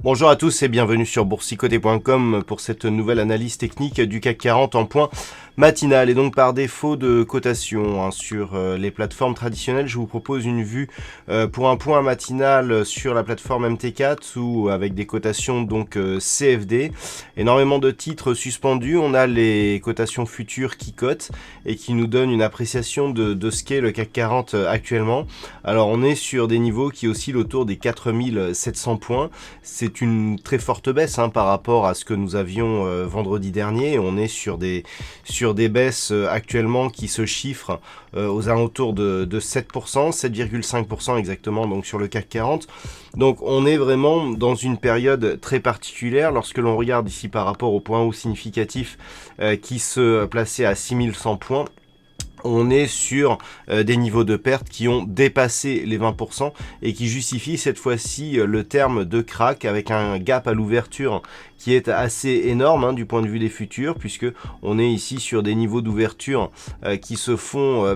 Bonjour à tous et bienvenue sur boursicoté.com pour cette nouvelle analyse technique du CAC 40 en point matinal. Et donc par défaut de cotation sur les plateformes traditionnelles, je vous propose une vue pour un point matinal sur la plateforme MT4 ou avec des cotations donc CFD. Énormément de titres suspendus, on a les cotations futures qui cotent et qui nous donnent une appréciation de ce qu'est le CAC 40 actuellement. Alors on est sur des niveaux qui oscillent autour des 4700 points. C'est une très forte baisse par rapport à ce que nous avions vendredi dernier. On est sur des baisses actuellement qui se chiffrent aux alentours de 7%, 7,5% exactement donc sur le CAC 40. Donc on est vraiment dans une période très particulière lorsque l'on regarde ici par rapport au point haut significatif qui se plaçait à 6100 points. On est sur des niveaux de perte qui ont dépassé les 20% et qui justifient cette fois-ci le terme de crack avec un gap à l'ouverture qui est assez énorme du point de vue des futurs, puisque on est ici sur des niveaux d'ouverture qui se font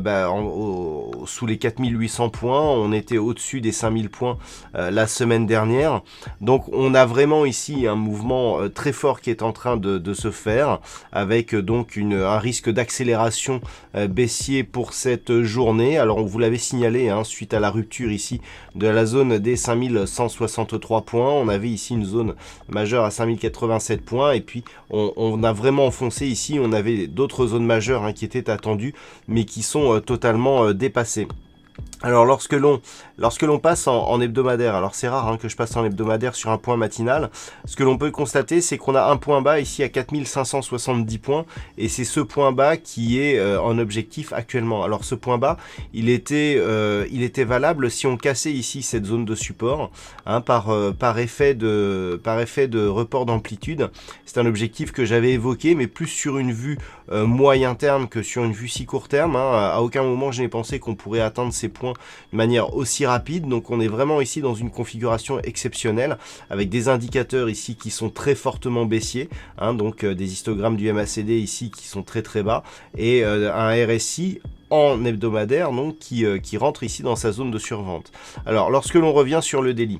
sous les 4800 points. On était au-dessus des 5000 points la semaine dernière. Donc on a vraiment ici un mouvement très fort qui est en train de se faire, avec donc un risque d'accélération baissière pour cette journée. Alors on vous l'avait signalé suite à la rupture ici de la zone des 5163 points. On avait ici une zone majeure à 5087 points et puis on a vraiment enfoncé ici. On avait d'autres zones majeures qui étaient attendues mais qui sont totalement dépassées. Alors lorsque l'on passe en hebdomadaire, alors c'est rare que je passe en hebdomadaire sur un point matinal, ce que l'on peut constater c'est qu'on a un point bas ici à 4570 points et c'est ce point bas qui est en objectif actuellement. Alors ce point bas il était valable si on cassait ici cette zone de support par effet de report d'amplitude. C'est un objectif que j'avais évoqué mais plus sur une vue moyen terme que sur une vue si court terme. À aucun moment je n'ai pensé qu'on pourrait atteindre ces points de manière aussi rapide. Donc on est vraiment ici dans une configuration exceptionnelle avec des indicateurs ici qui sont très fortement baissiers, donc des histogrammes du MACD ici qui sont très très bas et un RSI en hebdomadaire donc qui rentre ici dans sa zone de survente. Alors lorsque l'on revient sur le daily,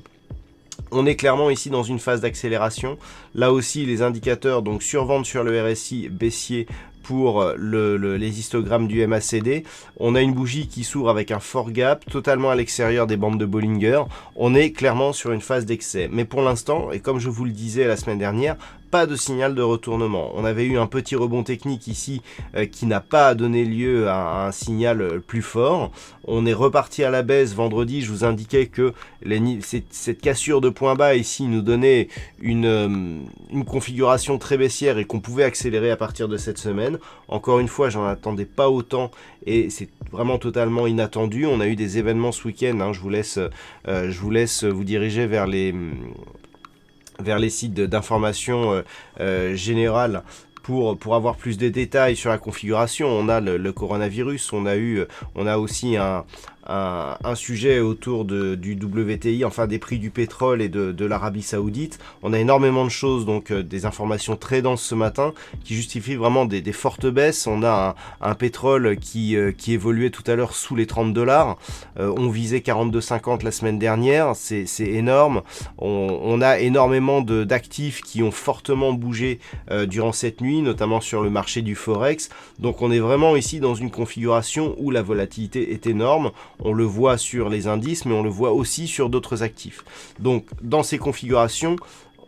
on est clairement ici dans une phase d'accélération. Là aussi, les indicateurs donc survente sur le RSI baissier pour les histogrammes du MACD. On a une bougie qui s'ouvre avec un fort gap totalement à l'extérieur des bandes de Bollinger. On est clairement sur une phase d'excès. Mais pour l'instant, et comme je vous le disais la semaine dernière, pas de signal de retournement. On avait eu un petit rebond technique ici qui n'a pas donné lieu à un signal plus fort. On est reparti à la baisse vendredi. Je vous indiquais que cette cassure de point bas ici nous donnait une configuration très baissière et qu'on pouvait accélérer à partir de cette semaine. Encore une fois, j'en attendais pas autant et c'est vraiment totalement inattendu. On a eu des événements ce week-end. Je vous laisse vous diriger vers les sites d'information générale pour avoir plus de détails sur la configuration. On a le coronavirus, on a aussi un sujet autour du WTI, enfin des prix du pétrole et de l'Arabie Saoudite. On a énormément de choses, donc des informations très denses ce matin qui justifient vraiment des fortes baisses. On a un pétrole qui évoluait tout à l'heure sous les $30. On visait 42,50 la semaine dernière, c'est énorme. On a énormément d'actifs qui ont fortement bougé durant cette nuit, notamment sur le marché du Forex. Donc on est vraiment ici dans une configuration où la volatilité est énorme. On le voit sur les indices, mais on le voit aussi sur d'autres actifs. Donc, dans ces configurations,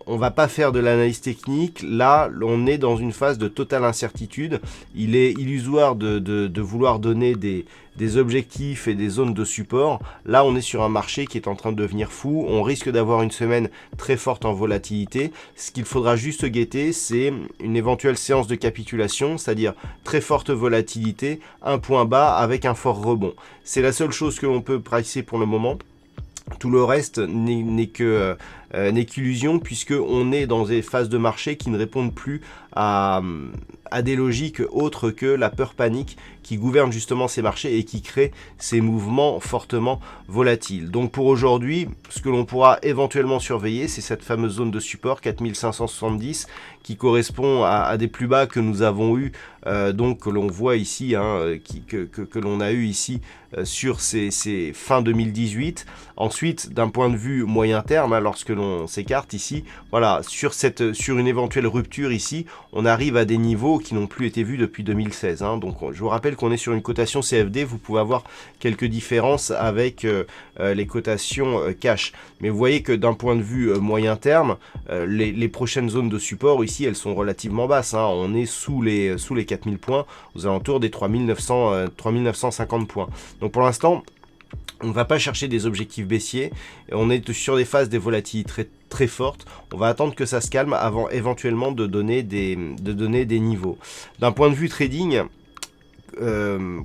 on ne va pas faire de l'analyse technique. Là, on est dans une phase de totale incertitude. Il est illusoire de vouloir donner des objectifs et des zones de support. Là, on est sur un marché qui est en train de devenir fou. On risque d'avoir une semaine très forte en volatilité. Ce qu'il faudra juste guetter, c'est une éventuelle séance de capitulation, c'est-à-dire très forte volatilité, un point bas avec un fort rebond. C'est la seule chose que l'on peut pricer pour le moment. Tout le reste n'est qu'illusion, puisqu'on est dans des phases de marché qui ne répondent plus à des logiques autres que la peur panique qui gouverne justement ces marchés et qui crée ces mouvements fortement volatiles. Donc pour aujourd'hui, ce que l'on pourra éventuellement surveiller, c'est cette fameuse zone de support 4570 qui correspond à des plus bas que nous avons eu, donc que l'on voit ici, que l'on a eu ici sur ces fin 2018. Ensuite, d'un point de vue moyen terme, lorsque l'on s'écarte ici, voilà, sur une éventuelle rupture ici, on arrive à des niveaux qui n'ont plus été vus depuis 2016. Donc je vous rappelle qu'on est sur une cotation CFD, vous pouvez avoir quelques différences avec les cotations cash. Mais vous voyez que d'un point de vue moyen terme, les prochaines zones de support ici, elles sont relativement basses. On est sous les 4000 points, aux alentours des 3950 points. Donc pour l'instant, on ne va pas chercher des objectifs baissiers, on est sur des phases des volatilités très, très fortes, on va attendre que ça se calme avant éventuellement de donner des niveaux. D'un point de vue trading,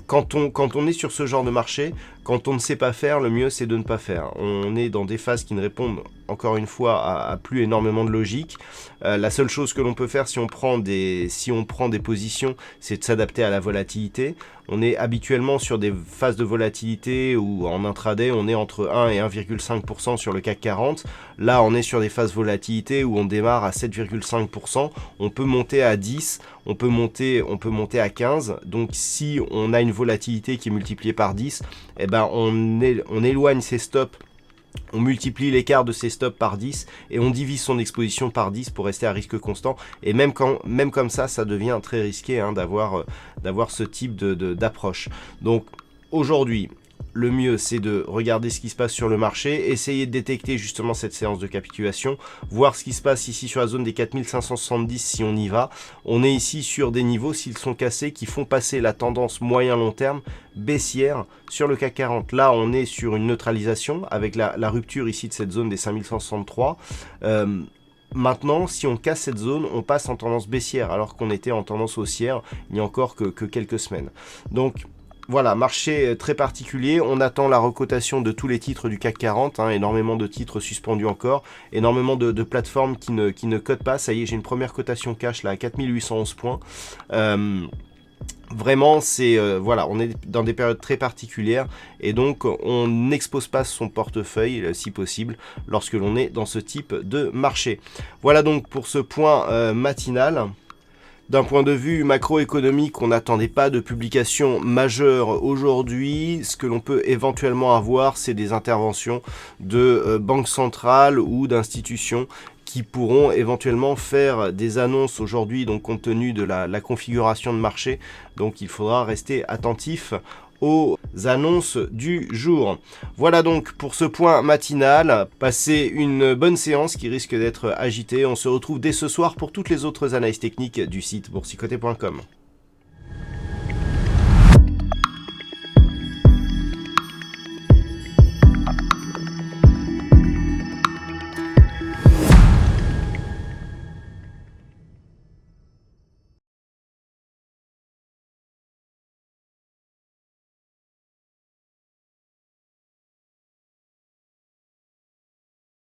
quand on est sur ce genre de marché, quand on ne sait pas faire, le mieux c'est de ne pas faire. On est dans des phases qui ne répondent encore une fois à plus énormément de logique. La seule chose que l'on peut faire si on prend des positions, c'est de s'adapter à la volatilité. On est habituellement sur des phases de volatilité où en intraday on est entre 1 et 1,5% sur le CAC 40. Là on est sur des phases volatilité où on démarre à 7,5%. On peut monter à 10, on peut monter à 15. Donc si on a une volatilité qui est multipliée par 10, eh ben on éloigne ses stops. On multiplie l'écart de ses stops par 10 et on divise son exposition par 10 pour rester à risque constant. Et même comme ça devient très risqué d'avoir ce type d'approche. Donc aujourd'hui, le mieux c'est de regarder ce qui se passe sur le marché, essayer de détecter justement cette séance de capitulation, voir ce qui se passe ici sur la zone des 4570 si on y va. On est ici sur des niveaux, s'ils sont cassés, qui font passer la tendance moyen-long terme baissière sur le CAC 40. Là on est sur une neutralisation avec la rupture ici de cette zone des 5163. Maintenant, si on casse cette zone, on passe en tendance baissière alors qu'on était en tendance haussière il n'y a encore que quelques semaines. Donc voilà, marché très particulier, on attend la recotation de tous les titres du CAC 40, énormément de titres suspendus encore, énormément de plateformes qui ne cotent pas. Ça y est, j'ai une première cotation cash là à 4811 points. Vraiment, voilà, on est dans des périodes très particulières et donc on n'expose pas son portefeuille si possible lorsque l'on est dans ce type de marché. Voilà donc pour ce point matinal. D'un point de vue macroéconomique, on n'attendait pas de publication majeure aujourd'hui. Ce que l'on peut éventuellement avoir, c'est des interventions de banques centrales ou d'institutions qui pourront éventuellement faire des annonces aujourd'hui, donc compte tenu de la configuration de marché. Donc il faudra rester attentif aux annonces du jour. Voilà donc pour ce point matinal. Passez une bonne séance qui risque d'être agitée. On se retrouve dès ce soir pour toutes les autres analyses techniques du site boursicoté.com.